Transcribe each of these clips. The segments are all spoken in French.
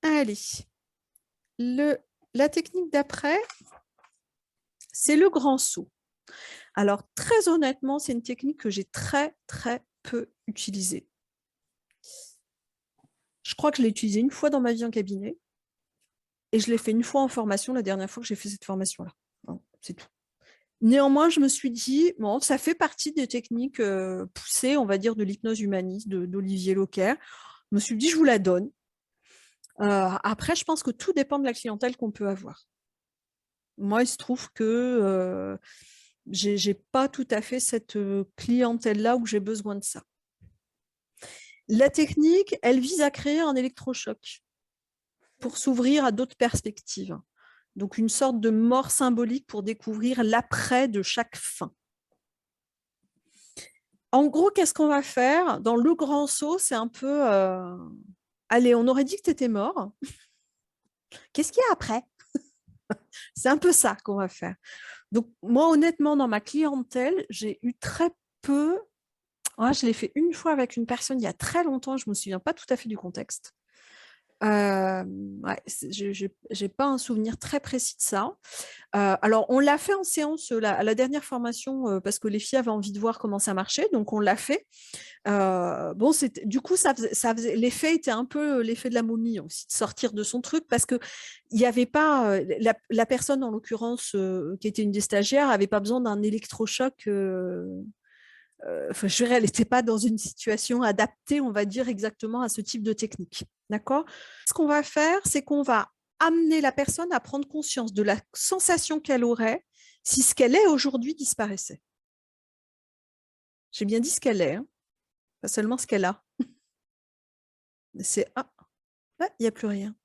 Allez, la technique d'après, c'est le grand saut. Alors, très honnêtement, c'est une technique que j'ai très, très peu utilisée. Je crois que je l'ai utilisée une fois dans ma vie en cabinet et je l'ai fait une fois en formation la dernière fois que j'ai fait cette formation-là. C'est tout. Néanmoins, je me suis dit, bon, ça fait partie des techniques poussées, on va dire, de l'hypnose humaniste d'Olivier Locker. Je me suis dit, je vous la donne. Après, je pense que tout dépend de la clientèle qu'on peut avoir. Moi, il se trouve que j'ai pas tout à fait cette clientèle-là où j'ai besoin de ça. La technique, elle vise à créer un électrochoc pour s'ouvrir à d'autres perspectives. Donc, une sorte de mort symbolique pour découvrir l'après de chaque fin. En gros, qu'est-ce qu'on va faire? Dans le grand saut, c'est un peu... allez, on aurait dit que tu étais mort. Qu'est-ce qu'il y a après? C'est un peu ça qu'on va faire. Donc, moi, honnêtement, dans ma clientèle, j'ai eu très peu... Ouais, je l'ai fait une fois avec une personne il y a très longtemps, je ne me souviens pas tout à fait du contexte. Ouais, je n'ai pas un souvenir très précis de ça. Alors, on l'a fait en séance à la dernière formation parce que les filles avaient envie de voir comment ça marchait, donc on l'a fait. Bon, du coup, l'effet était un peu l'effet de la momie aussi, de sortir de son truc, parce que il n'y avait pas la personne en l'occurrence qui était une des stagiaires n'avait pas besoin d'un électrochoc. Enfin, je dirais, elle n'était pas dans une situation adaptée, on va dire, exactement à ce type de technique. D'accord? Ce qu'on va faire, c'est qu'on va amener la personne à prendre conscience de la sensation qu'elle aurait si ce qu'elle est aujourd'hui disparaissait. J'ai bien dit ce qu'elle est, hein, pas seulement ce qu'elle a. C'est ah, il n'y a plus rien.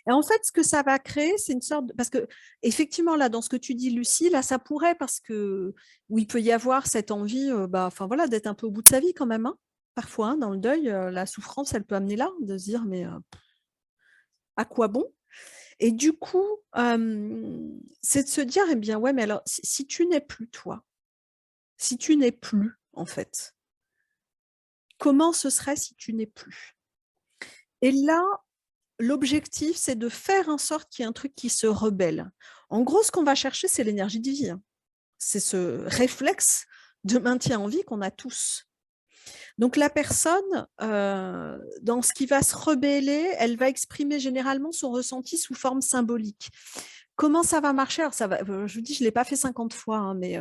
Et en fait, ce que ça va créer, c'est une sorte parce que effectivement là, dans ce que tu dis, Lucie, là, ça pourrait parce que où il peut y avoir cette envie, enfin voilà, d'être un peu au bout de sa vie quand même. Hein. Parfois, hein, dans le deuil, la souffrance, elle peut amener là, de se dire mais à quoi bon? Et du coup, c'est de se dire, eh bien ouais, mais alors si tu n'es plus toi, si tu n'es plus en fait, comment ce serait si tu n'es plus? Et là, l'objectif, c'est de faire en sorte qu'il y ait un truc qui se rebelle. En gros, ce qu'on va chercher, c'est l'énergie de vie. Hein. C'est ce réflexe de maintien en vie qu'on a tous. Donc la personne, dans ce qui va se rebeller, elle va exprimer généralement son ressenti sous forme symbolique. Comment ça va marcher? Alors ça va, je vous dis, je ne l'ai pas fait 50 fois, hein, mais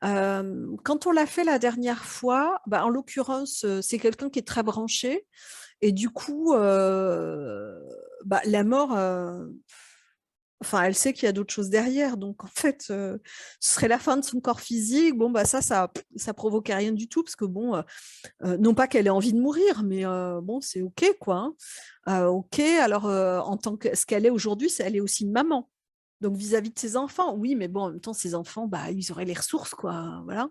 quand on l'a fait la dernière fois, en l'occurrence, c'est quelqu'un qui est très branché. Et du coup, la mort, enfin, elle sait qu'il y a d'autres choses derrière. Donc, en fait, ce serait la fin de son corps physique. Bon, ça provoquait rien du tout, parce que bon, non pas qu'elle ait envie de mourir, mais bon, c'est OK, quoi. Hein. OK, alors, en tant que ce qu'elle est aujourd'hui, elle est aussi maman. Donc, vis-à-vis de ses enfants, oui, mais bon, en même temps, ses enfants, ils auraient les ressources, quoi. Voilà.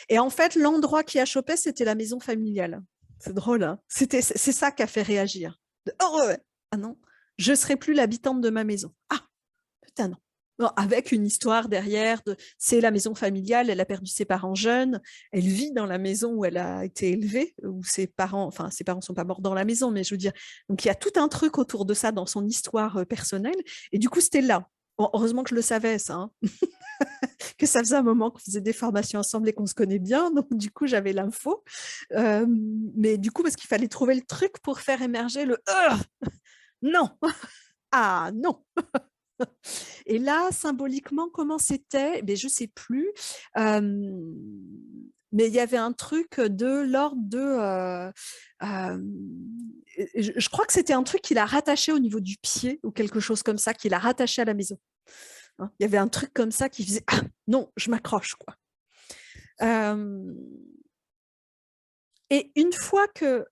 Et en fait, l'endroit qui a chopé, c'était la maison familiale. C'est drôle, hein. C'est ça qui a fait réagir. Oh, ouais. Ah non, je ne serai plus l'habitante de ma maison. Ah, putain, non. Non, avec une histoire derrière, c'est la maison familiale, elle a perdu ses parents jeunes, elle vit dans la maison où elle a été élevée, où ses parents ne sont pas morts dans la maison, mais je veux dire, donc il y a tout un truc autour de ça dans son histoire personnelle, et du coup c'était là. Bon, heureusement que je le savais, ça, hein. Que ça faisait un moment qu'on faisait des formations ensemble et qu'on se connaît bien, donc du coup j'avais l'info. Mais du coup, parce qu'il fallait trouver le truc pour faire émerger le non, ah non. Et là, symboliquement, comment c'était? Je ne sais plus. Mais il y avait un truc de l'ordre de... je crois que c'était un truc qu'il a rattaché au niveau du pied ou quelque chose comme ça, qu'il a rattaché à la maison. Hein, il y avait un truc comme ça qui faisait ah, non, je m'accroche, quoi. Et une fois que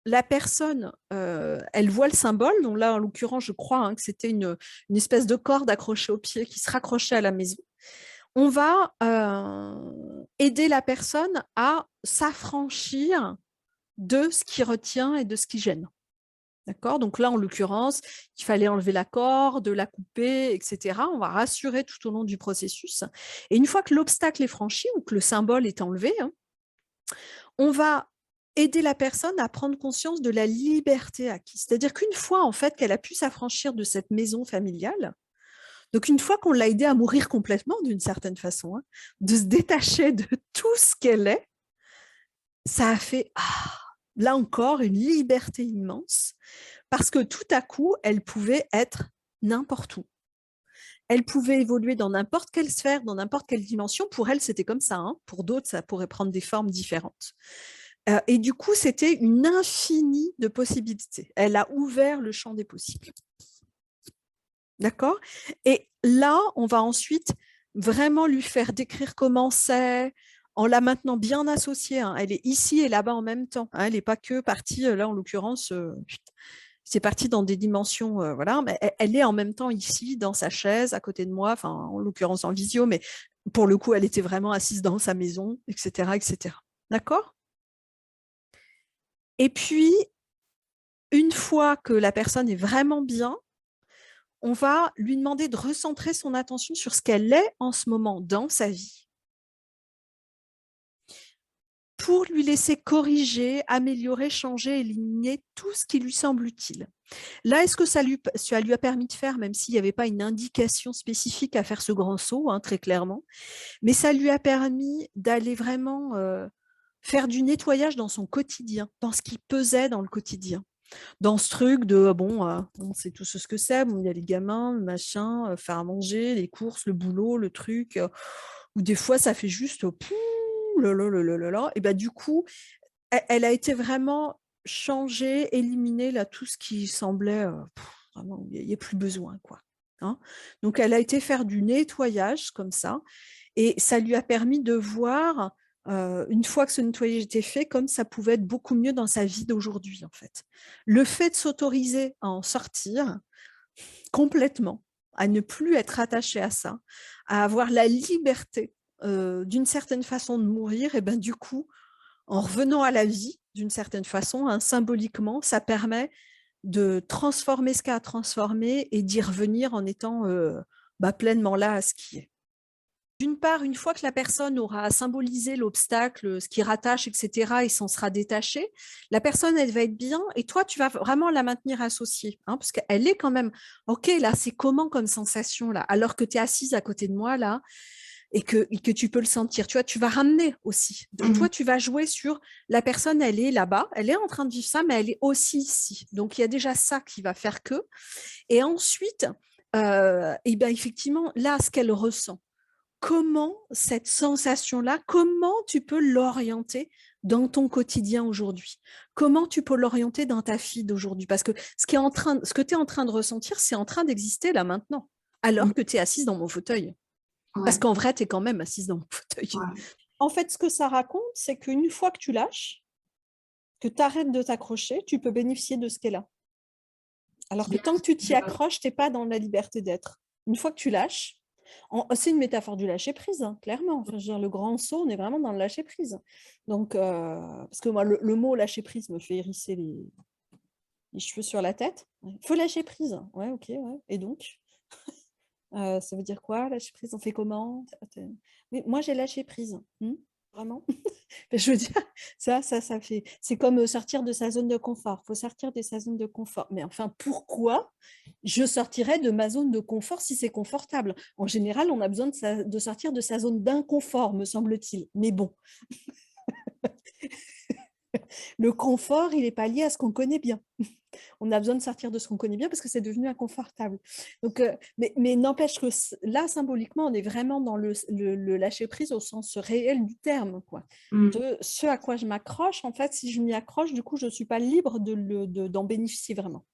la personne, elle voit le symbole, donc là, en l'occurrence, je crois hein, que c'était une espèce de corde accrochée au pied qui se raccrochait à la maison, on va aider la personne à s'affranchir de ce qui retient et de ce qui gêne. D'accord? Donc là, en l'occurrence, il fallait enlever la corde, la couper, etc. On va rassurer tout au long du processus. Et une fois que l'obstacle est franchi ou que le symbole est enlevé, hein, on va aider la personne à prendre conscience de la liberté acquise. C'est-à-dire qu'une fois, en fait, qu'elle a pu s'affranchir de cette maison familiale, donc une fois qu'on l'a aidée à mourir complètement, d'une certaine façon, hein, de se détacher de tout ce qu'elle est, ça a fait, là encore, une liberté immense, parce que tout à coup, elle pouvait être n'importe où. Elle pouvait évoluer dans n'importe quelle sphère, dans n'importe quelle dimension. Pour elle, c'était comme ça. Hein. Pour d'autres, ça pourrait prendre des formes différentes. Et du coup, c'était une infinie de possibilités. Elle a ouvert le champ des possibles. D'accord? Et là, on va ensuite vraiment lui faire décrire comment c'est, en la maintenant bien associée. Hein. Elle est ici et là-bas en même temps. Hein. Elle n'est pas que partie, là en l'occurrence, c'est parti dans des dimensions, voilà, mais elle est en même temps ici, dans sa chaise, à côté de moi, enfin, en l'occurrence en visio, mais pour le coup, elle était vraiment assise dans sa maison, etc., etc. D'accord? Et puis, une fois que la personne est vraiment bien, on va lui demander de recentrer son attention sur ce qu'elle est en ce moment dans sa vie, pour lui laisser corriger, améliorer, changer, éliminer tout ce qui lui semble utile. Là, est-ce que ça lui a permis de faire, même s'il n'y avait pas une indication spécifique à faire ce grand saut, hein, très clairement, mais ça lui a permis d'aller vraiment faire du nettoyage dans son quotidien, dans ce qui pesait dans le quotidien. Dans ce truc de, on sait tous ce que c'est, bon, il y a les gamins, le machin, faire à manger, les courses, le boulot, le truc, ou des fois ça fait juste, et ben, du coup, elle a été vraiment changée, éliminée, là, tout ce qui semblait, vraiment, il n'y a plus besoin, quoi. Hein. Donc, elle a été faire du nettoyage comme ça, et ça lui a permis de voir, une fois que ce nettoyage était fait, comme ça pouvait être beaucoup mieux dans sa vie d'aujourd'hui, en fait. Le fait de s'autoriser à en sortir complètement, à ne plus être attaché à ça, à avoir la liberté, d'une certaine façon de mourir, et ben du coup, en revenant à la vie, d'une certaine façon, hein, symboliquement, ça permet de transformer ce qu'a à transformer et d'y revenir en étant pleinement là à ce qui est. D'une part, une fois que la personne aura symbolisé l'obstacle, ce qui rattache, etc., et s'en sera détachée, la personne, elle va être bien, et toi, tu vas vraiment la maintenir associée, hein, parce qu'elle est quand même, ok, là, c'est comment comme sensation, là, alors que tu es assise à côté de moi, là, et que tu peux le sentir. Tu vois, tu vas ramener aussi. Toi, tu vas jouer sur la personne, elle est là-bas, elle est en train de vivre ça, mais elle est aussi ici. Donc, il y a déjà ça qui va faire que. Et ensuite, et ben, effectivement, là, ce qu'elle ressent, comment cette sensation-là, comment tu peux l'orienter dans ton quotidien aujourd'hui? Comment tu peux l'orienter dans ta vie d'aujourd'hui? Parce que ce que tu es en train de ressentir, c'est en train d'exister là maintenant, alors que tu es assise dans mon fauteuil. Parce Ouais, qu'en vrai, tu es quand même assise dans mon fauteuil. ouais. En fait, ce que ça raconte, c'est qu'une fois que tu lâches, que tu arrêtes de t'accrocher, tu peux bénéficier de ce qu'est là. Alors que tant que tu t'y accroches, tu n'es pas dans la liberté d'être. Une fois que tu lâches, c'est une métaphore du lâcher-prise, hein, clairement. Enfin, je veux dire, le grand saut, on est vraiment dans le lâcher-prise. Donc, parce que moi, le mot lâcher-prise me fait hérisser les cheveux sur la tête. Il faut lâcher prise. Ouais, ok, ouais. Et donc, ça veut dire quoi, lâcher prise? On fait comment? Mais moi, j'ai lâché prise. Vraiment? Je veux dire, ça fait. C'est comme sortir de sa zone de confort. Il faut sortir de sa zone de confort. Mais enfin, pourquoi je sortirais de ma zone de confort si c'est confortable? En général, on a besoin de sortir de sa zone d'inconfort, me semble-t-il. Mais bon, le confort, il n'est pas lié à ce qu'on connaît bien. On a besoin de sortir de ce qu'on connaît bien parce que c'est devenu inconfortable. Donc, mais n'empêche que là, symboliquement, on est vraiment dans le lâcher-prise au sens réel du terme, quoi. De ce à quoi je m'accroche, en fait, si je m'y accroche, du coup, je ne suis pas libre d'en bénéficier vraiment.